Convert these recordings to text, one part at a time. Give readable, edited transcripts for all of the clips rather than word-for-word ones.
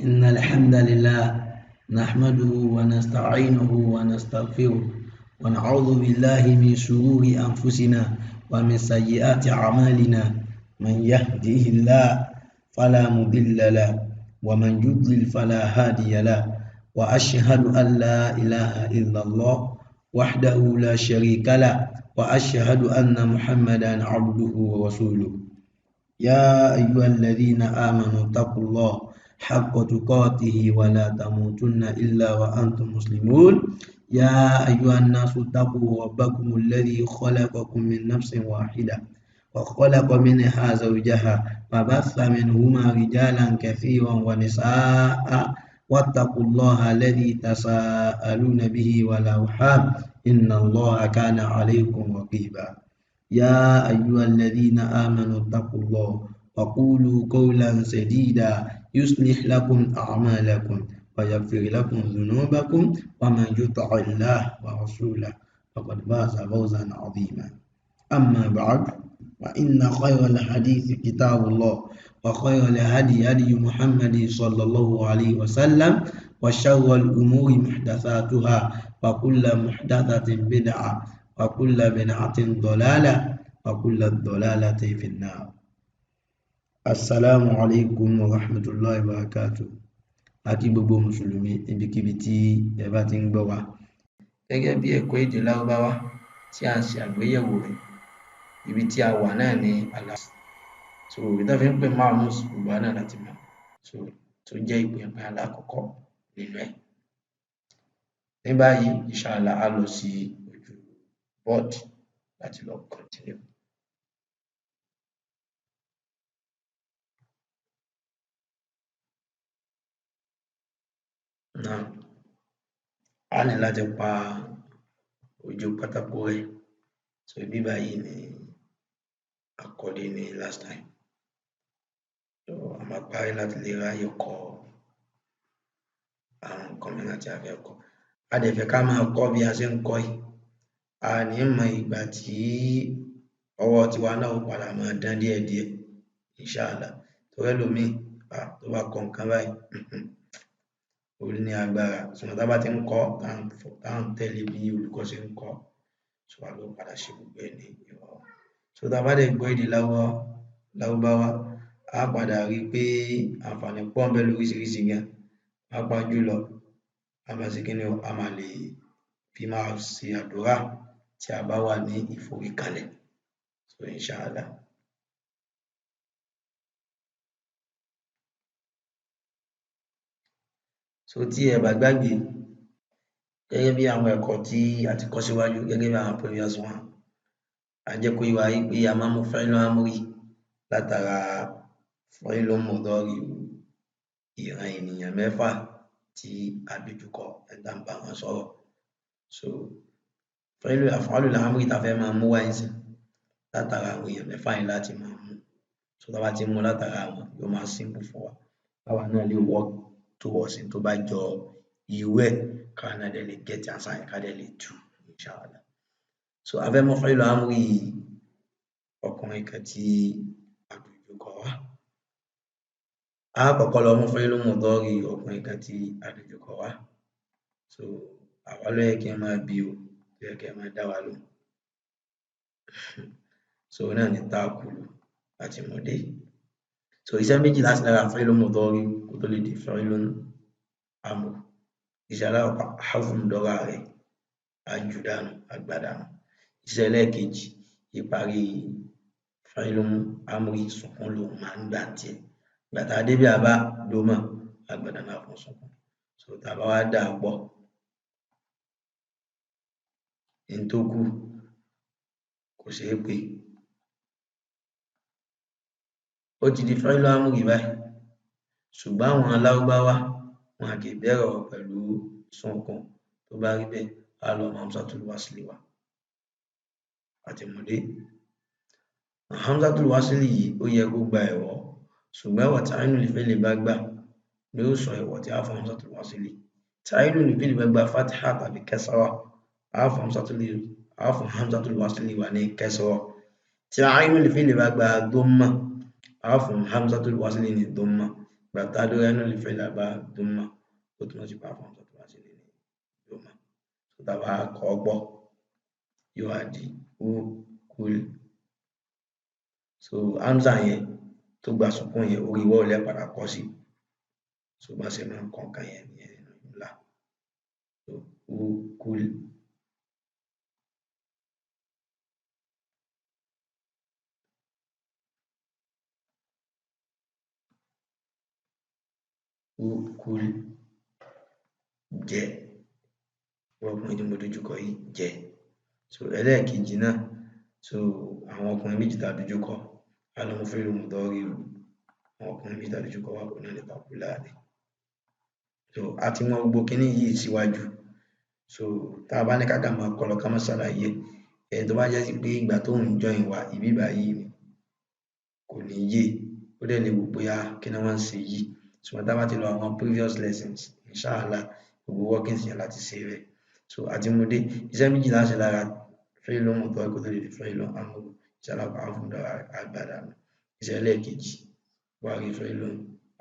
إن الحمد لله نحمده ونستعينه ونستغفره ونعوذ بالله من شرور أنفسنا ومن سيئات أعمالنا من يهده الله فلا مضل له ومن يضلل فلا هادي له وأشهد أن لا إله إلا الله وحده لا شريك له وأشهد أن محمدا عبده ورسوله يا أيها الذين آمنوا اتقوا الله حق تقاته ولا تموتن إلا وأنتم مسلمون يا أيها الناس اتقوا ربكم الذي خلقكم من نفس واحدة وخلق منها زوجها وبث منهما رجالا كثيرا ونساء واتقوا الله الذي تساءلون به والأرحام إن الله كان عليكم رقيبا يا أيها الذين آمنوا اتقوا الله وقولوا قولا سديدا يصلح لكم أعمالكم ويغفر لكم ذنوبكم ومن يطع الله ورسوله فقد فاز فوزا عظيما أما بعد فإن خير الحديث كتاب الله وخير الهدي هدي محمد صلى الله عليه وسلم وشر الأمور محدثاتها وكل محدثة بدعة وكل بدعة ضلالة وكل ضلالة في النار. السلام عليكم ورحمة الله وبركاته. Akí gbogbo mùsùlùmí ibikíbi tí ẹ bá ti ń gbọ́ wa. Gẹ́gẹ́ bí ẹ̀kọ́ èdè Lárúbáwá tí a ń ṣe àgbéyẹ̀wò rẹ̀, ibi tí a wà náà ní alas. So ibi tó fi ń pè márùn-ún gbogbo náà láti mọ̀. So tó jẹ́ ìpín alákọ̀ọ́kọ́ nínú ẹ̀. Ní báyìí, inshallah a lọ sí ojú board láti lọ continue. Náà, a ní láti pa ojú pátákó rẹ̀. So ibi báyìí ni àkọ́dé ní last time. So a máa parí láti lè ráyè kọ àwọn nǹkan mìíràn tí a fẹ́ kọ. A dẹ̀ fẹ́ ká máa kọ́ bí a ṣe ń kọ́ yìí. A ní mọ ìgbà tí ọwọ́ tiwa náà ó padà máa dán díẹ̀díẹ̀, inshallah. Torí ẹlòmíì tó bá kọ nǹkan báyìí, ó ní agbára. Ṣùgbọ́n tá bá ti ń kọ́, tá ń tẹ̀lé bí olùkọ́ ṣe ń kọ́, so a ló padà ṣe gbogbo ẹ̀ ní ìrọ̀rùn. So tá bá dẹ̀ gbọ́ èdè Lárúbáwá, a padà rí pé àǹfààní pọ̀ ń bẹ lóríṣiríṣi gan. Pàápàá jùlọ, a máa ṣe kíni o, a máa lè fi máa ṣe àdúrà tí a bá wà ní ìforíkalẹ̀. So inshallah. So tí ẹ bá gbàgbé, gẹ́gẹ́ bí àwọn ẹ̀kọ́ tí a ti kọ́ síwájú, gẹ́gẹ́ bí àwọn previous one, a jẹ́ kó yé wa pé a máa mú fi'lu amri látara fi'lu mudari ìran ènìyàn mẹ́fà tí a dojúkọ ẹ̀dá ń bá wọn sọ̀rọ̀. So fi'lu af'alul amri tá fẹ́ máa mú wá ìsìn látara àwọn èèyàn mẹ́fà yìí láti máa mú. So tá bá ti mú látara wọn, yóò máa simple fún wa. Báwa náà lè work towards tó bá jọ irú ẹ̀, ká náà dẹ̀ lè get answer yẹn, ká dẹ̀ lè tú, inshallah. So a fẹ́ mú fi'lu amri ọkùnrin kan tí a dojúkọ wá. A kọ́kọ́ lọ mú fi'lu mudari ọkùnrin kan tí a dojúkọ wá. So àwa ló yẹ kí n máa bí o, ló yẹ kí ẹ máa dá wa lóhùn. So náà ni ta'kulu àti mudé. So iṣẹ́ méjì láti lára fi'lu mudari kó tó lè di fi'lu amr. Iṣẹ́ alákọ̀ọ́kọ́, hadfu mudari rẹ̀, ajùdánù, àgbàdànù. Iṣẹ́ ẹlẹ́ẹ̀kejì, ìparí fi'lu amri sukun lòun máa ń gbà tiẹ̀. Ìgbà tá a dé bí a bá dómọ̀, àgbàdànù á fún sukun. So tá a bá wá dà pọ̀, n tó kù kò ṣeé pè. Ó ti di fi'lu amri báyìí. Ṣùgbọ́n àwọn Lárúbáwá wọn kì í bẹ̀rẹ̀ ọ̀rọ̀ pẹ̀lú sukun. Tó bá rí bẹ́ẹ̀, a lọ mú hamzatul wasli wá àti mudé. Hamzatul wasli yìí ó yẹ kó gba ẹ̀wọ̀, ṣùgbọ́n ẹ̀wọ̀ tí ainul fi'li bá gbà ni ó sọ ẹ̀wọ̀ tí a fún hamzatul wasli. Tí ainul fi'li bá gba fatha tàbí kasra, a fún hamzatul wasli wá ní kasra. Tí ainul fi'li bá gba dhamma, a fún hamzatul wasli ní dhamma. gbàtà lórí ẹnu lè fẹ́ làbá dùnmà ó túmọ̀ sí pàfọ́n tó wá sí ní dùnmà tó tàbá kọ́ gbọ́ yóò wá di ó kúl. So hamza yẹn tó gba sùkún yẹn orí wọ́ọ̀ lẹ́ padà kọ́ sí, so bá ṣe máa ń kọ́ nǹkan yẹn nìyẹn nínú ìmúlá. So ó kúl. Ó kúl jẹ́ ọkùnrin tí mo dojúkọ yìí jẹ́. So ẹlẹ́ẹ̀kejì náà, so àwọn ọkùnrin méjì tá dojúkọ alọ́mú fẹ́lú mùdọ́rí àwọn ọkùnrin méjì tá dojúkọ wà kò náà lè pàpùlà ní. So a ti mọ gbogbo kíní yìí síwájú, so tá a bá ní kákà máa kọlọ ká má ṣàlàyé ẹni tó bá jẹ́ sí pé ìgbà tó ń join wa ìbí báyìí ni kò ní yé, ó dẹ̀ lè wò bóyá kí ni wọ́n ń ṣe yìí. Ṣùgbọ́n tá a bá ti lọ àwọn previous lessons inshallah gbogbo workings yẹn láti ṣe rẹ̀. So àti mo dé iṣẹ́ méjì láṣẹ lára fẹ́lú mùdọ́rí kó tó lè fẹ́lú amúrú inshallah bá fún dára àgbàdà náà. Iṣẹ́ ẹlẹ́ẹ̀kejì wà rí fẹ́lú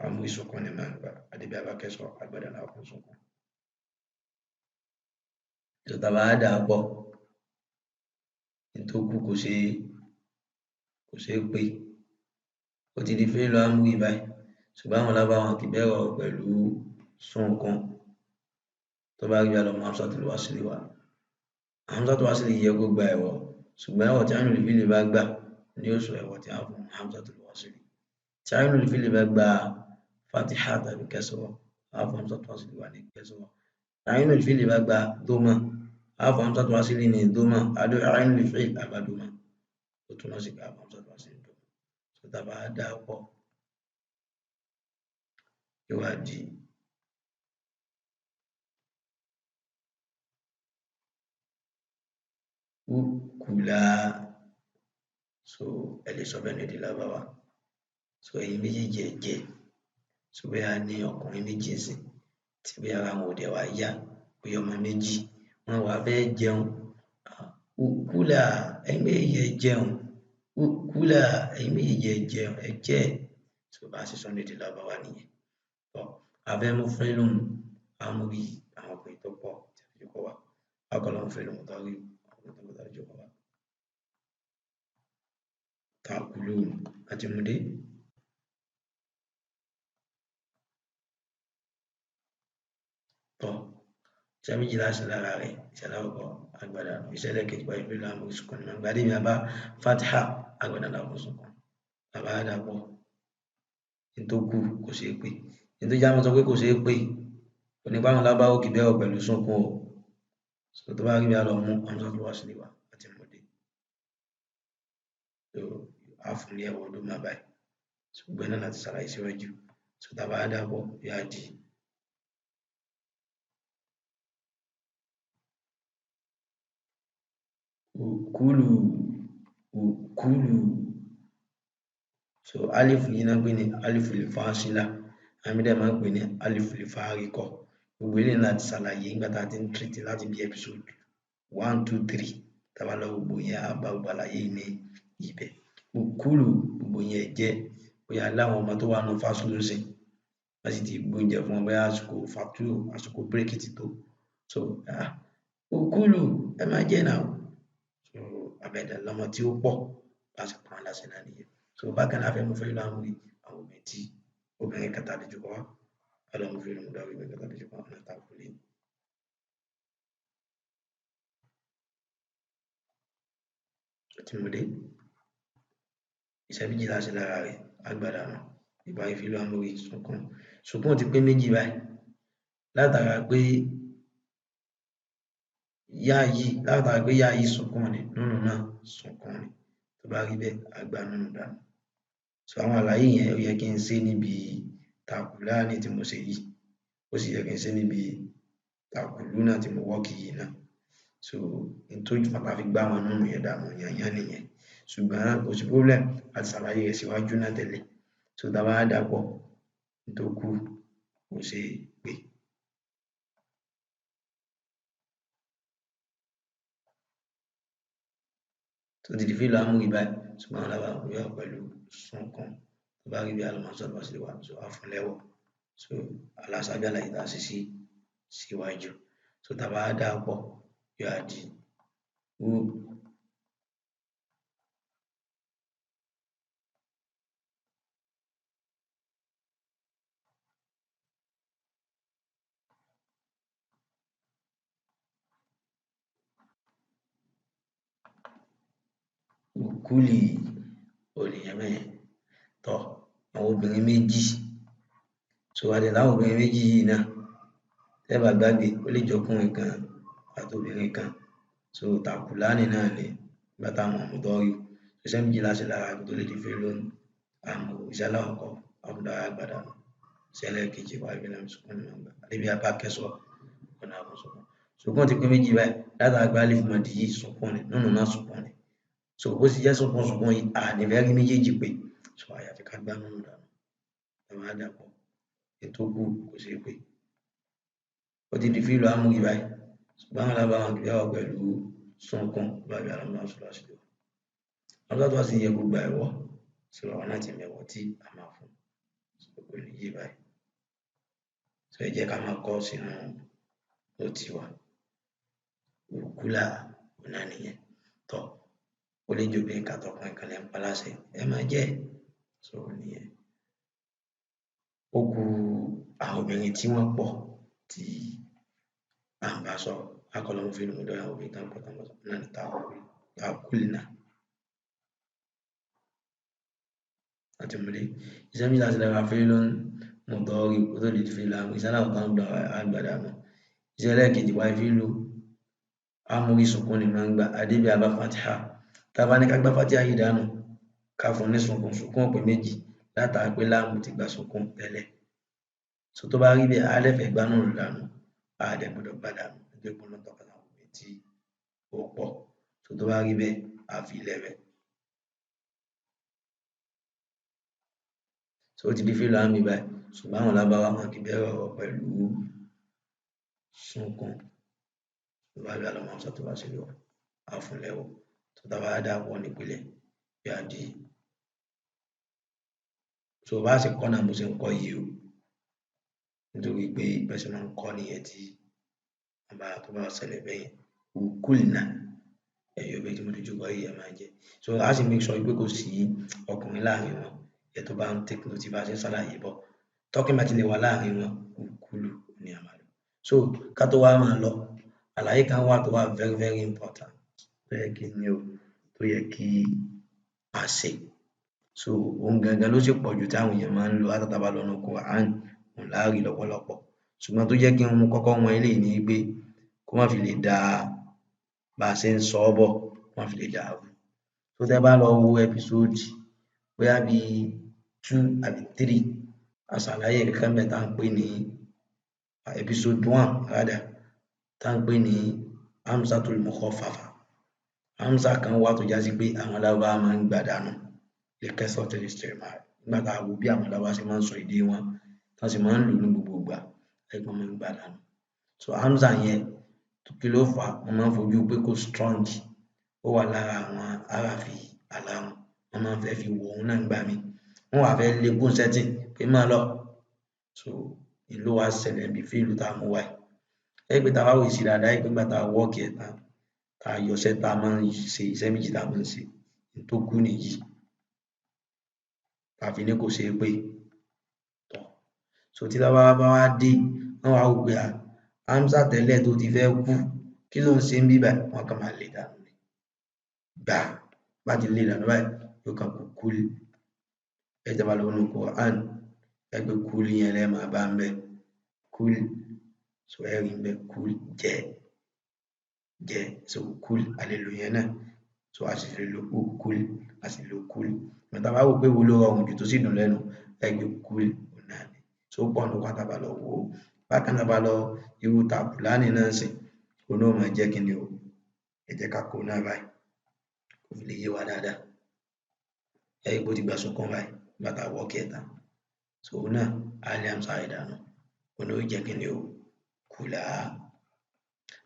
amúrú ìṣọ̀kan ní máa ń gbà àdébí abákẹ́sọ̀ àgbàdà náà fún ìṣọ̀kan. So tá a bá dà pọ̀ tó kù kò ṣe pé ó ti di fẹ́lú amúrú ìbáyìí, ṣùgbọ́n àwọn lábáwọn kì bẹ́rọ̀ pẹ̀lú sùnkún tó bá rí alọ́mọ hamzatul wasli wa. Hamzatul wasli yẹ kó gba ẹ̀wọ̀, ṣùgbọ́n ẹ̀wọ̀ tí ainul fili bá gbà ní ó sọ ẹ̀wọ̀ tí a fún hamzatul wasli. Tí ainul fili bá gba fatiha tàbí kẹsọ̀rọ̀ a fún hamzatul wasli wa ní kẹsọ̀rọ̀. Ainul fili bá gba doma a fún hamzatul wasli ní doma adó ainul fili àbá doma ó túnmọ̀ sí pé a fún hamzatul wasli ní doma. So tá a bá dà pọ̀ yóò wá di ukula. So ẹ lè sọ bẹ́ẹ̀ ní èdè Lárúbáwá. So ẹ̀yin méjèèjì ẹ jẹ́, so bóyá ní ọkùnrin méjì sí tí bóyá ara wọn ò dẹ̀ wá yá bóyá ọmọ méjì wọn wá fẹ́ jẹun ukula ẹ̀yin méjèèjì ẹ jẹun ukula ẹ̀yin méjèèjì ẹ jẹun ẹ jẹ́. So bá ṣe sọ ní èdè Lárúbáwá nìyẹn. Abẹ́ mú fẹ́lú amúrú àwọn ọkùnrin tó pọ̀ tí a dojúkọ wá akọ̀lọ́ mú fẹ́lú mùdọ́rí àwọn ọkùnrin tó pọ̀ tí a dojúkọ wá. Ta'kulun àti múdé. Iṣẹ́ méjì láṣẹ lára rẹ̀, iṣẹ́ alákọ̀ọ́kọ́ àgbàdà iṣẹ́ ẹlẹ́ẹ̀kejì wáyé fẹ́lú amúrú ìṣọ̀kan ní máa ń gbà débi abá fatiha àgbàdà náà fún ìṣọ̀kan. Bàbá dàpọ̀ ní tó kù kò ṣeé pé ní tó jámọ́ sọ pé kò ṣeé pé onípa àwọn lábáwò kì bẹ́rọ̀ pẹ̀lú sùnkún o. So tó bá rí bí a lọ mú hamzatul wasli wa àti múdé. So a fún ní ẹ̀wọ̀ ọdún máa báyìí. So gbẹ́ náà láti ṣàlàyé síwájú. So tá a bá dàpọ̀ yá di ukulu ukulu. So alifu yìí náà pè ní alifu lè fásilà àmì dẹ̀ máa ń pè ní alifu lè fárikọ̀. Gbogbo eléyìí láti ṣàlàyé nígbà tá a ti ń treat láti bí episode 1, 2, 3 tá a bá lọ gbogbo yẹn á bá gbogbo àlàyé ní ibẹ̀. Ukulu gbogbo yẹn jẹ́ bóyá láwọn ọmọ tó wà nù fásilù sí wọ́n sì ti gbóúnjẹ fún wọn bóyá àsìkò fàtúrò àsìkò bírèkì ti tó. So ukulu ẹ máa jẹ́ náà. So àbẹ̀dẹ̀ lọ́mọ tí ó pọ̀ láti pọ́n láṣẹ náà nìyẹn. So bákan náà fẹ́ mú fẹ́lú amúrú àwọn obìnrin tí obìnrin kẹta dojúkọ wá alọ́mú fẹ́lú mùdọ́rí obìnrin kẹta dojúkọ wá náà tàkùlé. Àti múdé iṣẹ́ méjì láṣẹ lára rẹ̀ àgbàdà náà ìgbà ìfẹ́lú amúrú ìṣọ̀kan. Ṣùgbọ́n ti pé méjì báyìí látara pé yá yìí sùnkún ni nùnù náà sùnkún ni tó bá rí bẹ́ẹ̀ àgbà nùnù dànù. So àwọn àlàyé yẹn ó yẹ kí n ṣe níbi tàkùlá ní tí mo ṣe yìí ó sì yẹ kí n ṣe níbi tàkùlú náà tí mo wọ́ọ̀kì yìí náà. So n tó máa fi gbá wọn nùnù yẹn dànù yányán nìyẹn. Ṣùgbọ́n kò sí problem àti ṣàlàyé rẹ̀ síwájú náà tẹ́lẹ̀. So tá a bá dàpọ̀ n tó kù kò ṣe pé. So ti di fẹ́lú amúrú báyìí ṣùgbọ́n àwọn lábáwò kì bẹ́rọ̀ pẹ̀lú sùnkún tó bá rí bí alọ́mọ́sọ́ bá sì wà so á fún lẹ́wọ̀ so aláṣágàlà ìta sí síwájú so tàbá dà pọ̀ yóò á di ukuli ònìyàn mẹ́yẹn tọ́ àwọn obìnrin méjì so adẹ̀ láwọn obìnrin méjì yìí náà tẹ́bà gbàgbé ó lè jọkùnrin kan àti obìnrin kan so tàkùlánì náà ni gbátà àwọn mọ̀dọ́rí iṣẹ́ méjì láṣẹ lára tó lè di fẹ́ lónìí àmọ́ iṣẹ́ aláwọ̀kọ́ ọkùnrin àgbàdà iṣẹ́ ẹlẹ́ẹ̀kejì wà ìbílẹ̀ mùsùlùmí náà gbà àdébí apá kẹsọ̀ ọ̀nà àbùsùn ṣùgbọ́n ti pé méjì báyìí látara gbá lè fún ọdí yìí sọ̀kún ni nínú náà sọ̀kún ni so bó sì jẹ́ sọ̀kún yìí ànífẹ́ rí méjèèjì pé so àyàfi ká gbá nínú dànù àwọn àdàpọ̀ ètò kù kò sí pé ó ti di fílò amúgi báyìí ṣùgbọ́n àwọn alábàáwọn kìí wà pẹ̀lú sọ̀kún báyìí alámọ̀ sọ̀rọ̀ sí lọ àwọn tó wá sí yẹ gbogbo ẹ̀wọ̀ sí ọ̀rọ̀ náà ti mẹ̀wọ̀ tí a máa fún gbogbo yìí báyìí so ẹ jẹ́ ká máa kọ́ sínú ó ti wà òkúlà ọ̀nà nìyẹn tọ́ ó lè jò bí nǹkan tọkùnrin kan lẹ́ ń paláṣẹ ẹ máa jẹ́ so nìyẹn ó kù àwọn obìnrin tí wọ́n pọ̀ tí à ń bá sọ akọlọmọ fílù mọ́dọ́ àwọn obìnrin tán pọ̀ tán bọ́ náà ní tààkùlì náà àti múlé iṣẹ́ mi láti lára fílù mọ́dọ́rí ó tó lè fi láàmú iṣẹ́ láwọn tán gbà àgbàdà mọ́ iṣẹ́ ẹlẹ́ẹ̀kejì wáyé fílù amúrí sùnkún ni máa ń gbà adébí abá fatiha tàbá ní ká gbá fatiha yìí dànù ká fún ní sùnkún ọ̀pẹ méjì látara pé láàmú ti gbà sùnkún tẹ́lẹ̀ so tó bá rí bẹ́ẹ̀ alẹ́fẹ̀ẹ́ gbá náà dànù àdẹ gbọdọ̀ gbá dànù nítorí pé lọ́tọ̀ kan àwọn obìnrin tí ó pọ̀ so tó bá rí bẹ́ẹ̀ àfi ilẹ̀ rẹ̀ so ó ti di fílò àmì báyìí ṣùgbọ́n àwọn lábáwá wọn kì í bẹ̀rẹ̀ ọ̀rọ̀ pẹ̀lú sùnkún tó bá rí àlọ́mọ́ sọ tó bá ṣe lọ àfúnlẹ́wọ̀ tó tàbá dà pọ̀ nípìnlẹ̀ yóò di so bá ṣe kọ́ náà mo ṣe ń kọ́ yìí o nítorí pé ìpẹ́sẹ̀ máa ń kọ́ nìyẹn tí àbá tó bá ṣẹlẹ̀ bẹ́yẹn òkúlìnà ẹ̀yọ́ bẹ́ẹ̀ tí mo dojú kọ yìí ẹ̀ máa jẹ́ so a sì make sure pé kò sí ọkùnrin láàrin wọn ẹ̀ tó bá ń take note bá ṣe ṣàlàyé bọ̀ tọ́kìn bá ti lè wà láàrin wọn òkúlù ní àmàlò so ká tó wá máa lọ àlàyé kan wà tó wà very very important tó yẹ kí ni o tó yẹ kí a ṣe so ohun gangan ló sì pọ̀ jù táwọn èèyàn máa ń lo látàtàbà lọ́nà Quran òun láàrí lọ́pọ̀lọpọ̀ ṣùgbọ́n tó jẹ́ kí n kọ́kọ́ wọn eléyìí ní pé kó má fi lè da bá a ṣe ń sọ ọ́ bọ̀ kó má fi lè dàrú tó tẹ́ bá lọ wo episode bóyá bí 2 àbí 3 àṣàlàyé kankan bẹ́ẹ̀ tá à ń pè ní episode 1 rather tá à ń pè ní Hamzatul Mukhaffafa Hamza kan wà tó já sí pé àwọn Lárúbáwá máa ń gbà dànù lè kẹ́sọ̀ tó lè ṣe máa nígbà tá a wo bí àwọn Lárúbáwá ṣe máa ń sọ èdè wọn tán sì máa ń lò ní gbogbo ìgbà ẹgbọ́n máa ń gbà dànù so Hamza yẹn kí ló fà wọ́n máa ń fojú pé kò strong ó wà lára àwọn aráàfi aláwọn wọ́n máa ń fẹ́ fi wò òun náà gbà mí wọ́n wà fẹ́ lé gún setting pé máa lọ so ìlú wa ṣẹlẹ̀ bí fíìlù tá a mú wáyé ẹgbẹ́ tá a wá wò sí dáadáa ẹgbẹ́ gbà tá a wọ́ọ̀kì ẹ̀ tán tá a yọṣẹ́ tá a máa ń ṣe iṣẹ́ méjì tá a máa ń ṣe tó kú nìyí tàbí ní kò ṣe pé tọ́ so tí lábáwá bá wá dé wọ́n wá wò pé Hamza tẹ́lẹ̀ tó ti fẹ́ kú kí ló ń ṣe ń bíbà wọ́n kàn máa lè dànù ni gbà bá ti lè dànù báyìí yóò kàn kú kúlì ẹjọba lọ́wọ́ ní Quran ẹgbẹ́ kúlì yẹn lẹ́ẹ̀ máa bá ń bẹ kúlì so ẹ̀rí ń bẹ kúlì jẹ́ so kúlì àlelò yẹn náà so a sì lè lo kúlì a sì lo kúlì mẹ́ta bá wò pé wo ló rọrùn jù tó sì dùn lẹ́nu ẹgbẹ́ kúlì náà ni so pọ̀ ní pátábà lọ wò ó bákan náà bá lọ irú tàbùlánì náà sì òun náà máa jẹ́ kí ni o ẹ jẹ́ ká kó náà báyìí kò fi lè yé wa dáadáa ẹ̀rí bó ti gbà sókàn báyìí bàtà wọ́ọ̀kì ẹ̀ta so òun náà alẹ́ àmsá ìdánù òun náà ó jẹ́ kí ni o kùlà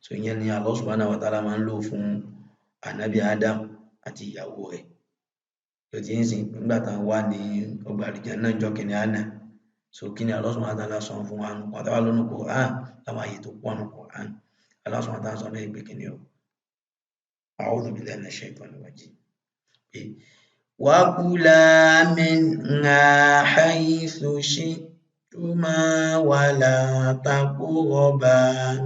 so ìyẹn ni Allah subhanahu wa ta'ala máa ń lò fún ànábì Adam àti ìyàwó rẹ̀ tó ti ń sìn nígbà tá a wà ní ọgbà àlùjánnà jọ́ kìíní àná. So kí ni Allah subhanahu wa ta'ala sọ fún wa nù pàtàkì lónìí Qur'an láwọn àyè tó pọ̀ nù Qur'an. Allah subhanahu wa ta'ala sọ bẹ́ẹ̀ pé kí ni o a'udhu billahi minash shaitanir rajim pé wa kula minha haythu shi'tuma wa la taqraba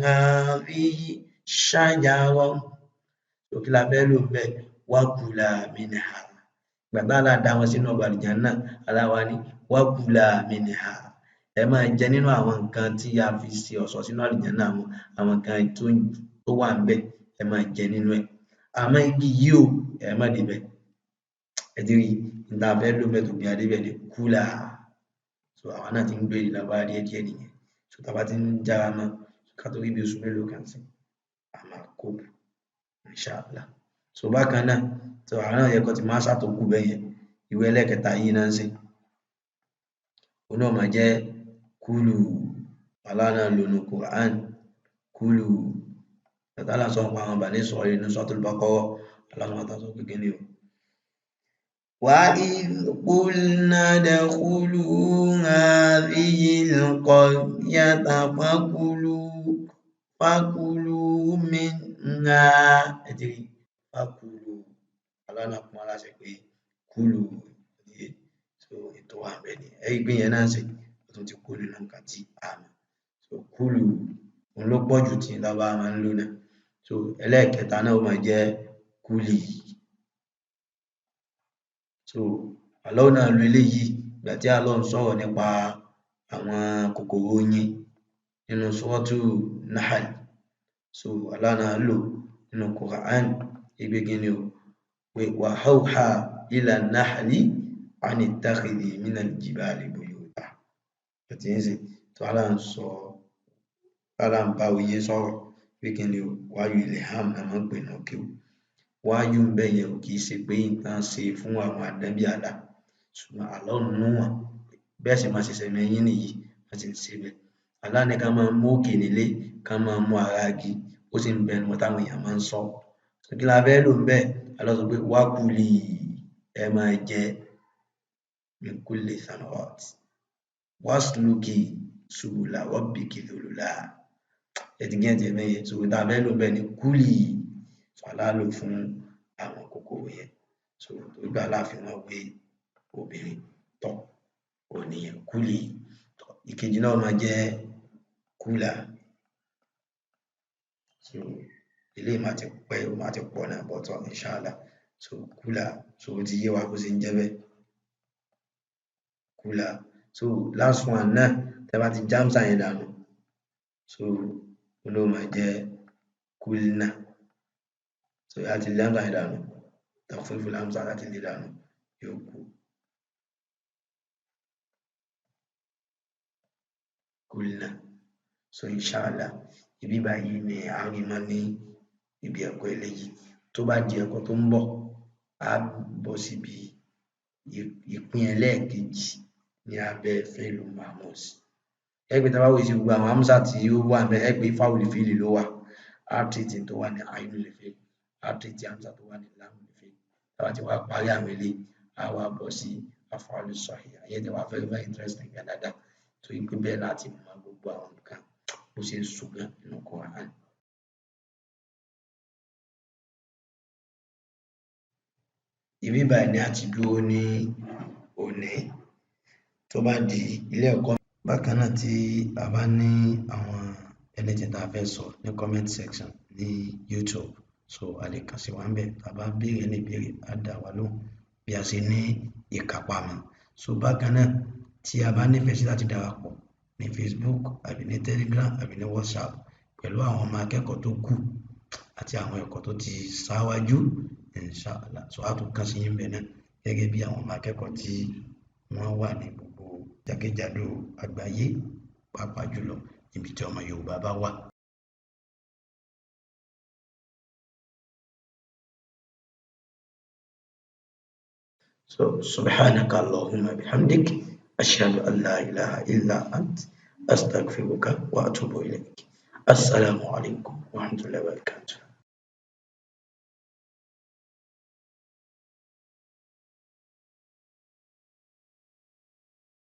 hadhihi shajara. So kí la fẹ́ lò bẹ́ẹ̀ wa kula minha gbàgbá aláàdá wọn sínú ọgbà àlùjánnà aláwa ní wa kula minha ẹ máa jẹ nínú àwọn nǹkan tí a fi ṣe ọ̀ṣọ́ sínú àlùjánnà àwọn nǹkan tó wà ńbẹ̀ ẹ máa jẹ nínú ẹ̀ àmọ́ igi yìí o ẹ má débẹ̀. Ẹ ti rí n tá a fẹ́ lò bẹ́ẹ̀ tó gbé adébẹ̀ ní kúlà. So àwa náà ti ń gbé ìlàbára díẹ̀díẹ̀ nìyẹn. So tá a bá ti ń jára mọ́ ká tó rí bí oṣù mélòó kan sí a máa kó inshallah. So bákan náà so àwọn náà yẹ kó ti máa ṣàtòkù bẹ́ẹ̀ yẹn ìwé ẹlẹ́kẹta yìí náà ń sìn òun náà máa jẹ́ kúlù aláàánà lónú Qur'an kúlù tàtàlà sọ pa àwọn Bani Isra'il nínú Suratul Baqarah aláàánà sọ pé kí ni o. وَإِذْ قُلْنَا ادْخُلُوا هَٰذِهِ الْقَرْيَةَ فَكُلُوا مِنْهَا فَكُلُوا aláàánà fún wa láṣẹ pé kúlù so ètò wà bẹ́ẹ̀ ni ẹ gbé yẹn náà ṣe ó tún ti kó nínú nǹkan tí a mọ̀ so kúlù òun ló pọ̀ jù tí lábá máa ń lò náà so ẹlẹ́ẹ̀kẹta náà ó máa jẹ́ kúlì. So Allah náà lo eléyìí ìgbà tí Allah ń sọ̀rọ̀ nípa àwọn kòkòrò oyin nínú Suratu Nahl so Allah náà lò nínú Qur'an ìgbé kíni o pé wa awha ila nahli an ittakhidhi minal jibali buyuta. Ó ti ń sìn tó Allah ń sọ Allah ń bá oyin sọ̀rọ̀ pé kíni o wáyú ilham náà máa ń pè ní òkè o wáyú ń bẹ̀ yẹn ò kì í ṣe pé nǹkan ṣe fún àwọn ànábì Allah ṣùgbọ́n Allah nú wọn bẹ́ẹ̀ sì máa ṣe sẹ̀mí ẹ̀yìn nìyí wọ́n ti ń ṣe bẹ́ẹ̀. Allah ní ká máa mú òkè nílé ká máa mú ara igi ó sì ń bẹnu wọn táwọn èèyàn máa ń sọ. Kí la fẹ́ lò ń bẹ́ẹ̀ Allah sọ pé wákùlì ẹ máa jẹ min kulli thamarat wasluki subula rabbiki dhulula. Ẹ ti gẹ́tì ẹ̀ mẹ́yẹn so tá a fẹ́ lò ń bẹ́ẹ̀ ni kúlì so Allah lò fún àwọn kòkòrò yẹn so tó gbà láàfin wọn wé obìnrin tọ̀ ònìyàn kúlì tọ̀ ìkejì náà máa jẹ́ kúlà so eléyìí máa ti pẹ́ ó máa ti pọ̀ náà bọ́tọ̀ inshallah so kúlà so ó ti yé wa bó ṣe ń jẹ́ bẹ́ẹ̀ kúlà so last one náà tẹ́ bá ti jámsà yẹn dànù so ló máa jẹ́ kúlnà so yà á ti jámsà yẹn dànù tàfífù lámsà láti lè dànù yóò kú kúlnà so inshallah ibi báyìí ni a rí mọ́ ní ibi ẹ̀kọ́ eléyìí tó bá di ẹ̀kọ́ tó ń bọ̀ á bọ́ síbi ìpín ẹlẹ́ẹ̀kejì ní abẹ́ fẹ́lú mahmus ẹgbẹ́ tá a bá wò sí gbogbo àwọn hamza tí ó wà ń bẹ ẹgbẹ́ fáwọlì fíìlì ló wà áàtìtì tó wà ní àyínú lè fẹ́ áàtìtì hamza tó wà ní láàmú lè fẹ́ táwa ti wá parí àwọn eléyìí á wá bọ́ sí af'alu sahih àyẹ́ tí wàá very very interesting gan dáadáa tó yí pé bẹ́ẹ̀ láti mọ gbogbo àwọn nǹkan bó ṣe ń ṣùgbọ́n nínú Qur'an. Ibi báyìí ni a ti dúró ní òní tó bá di ilé ẹ̀kọ́ bákan náà tí a bá ní àwọn anything tá a fẹ́ sọ ní comment section ní YouTube so a lè kàn sí wa ńbẹ̀ tá a bá béèrè ní ìbéèrè á dá wa lóhùn bí a ṣe ní ìkápá mọ́ so bákan náà tí a bá nífẹ̀ẹ́ sí láti darapọ̀ ní Facebook àbí ní Telegram àbí ní WhatsApp pẹ̀lú àwọn ọmọ akẹ́kọ̀ọ́ tó kù àti àwọn ẹ̀kọ́ tó ti ṣáwájú inshallah so a tún kàn sí yín bẹ̀ náà gẹ́gẹ́ bí àwọn ọmọ akẹ́kọ̀ọ́ tí wọ́n wà ní gbogbo jákèjádò àgbáyé pàápàá jùlọ níbi tí ọmọ Yorùbá bá wà. So subhanaka Allahumma bihamdik ashhadu an la ilaha illa ant astaghfiruka wa atubu ilayk. Assalamu alaikum wa rahmatullahi wa barakatuh.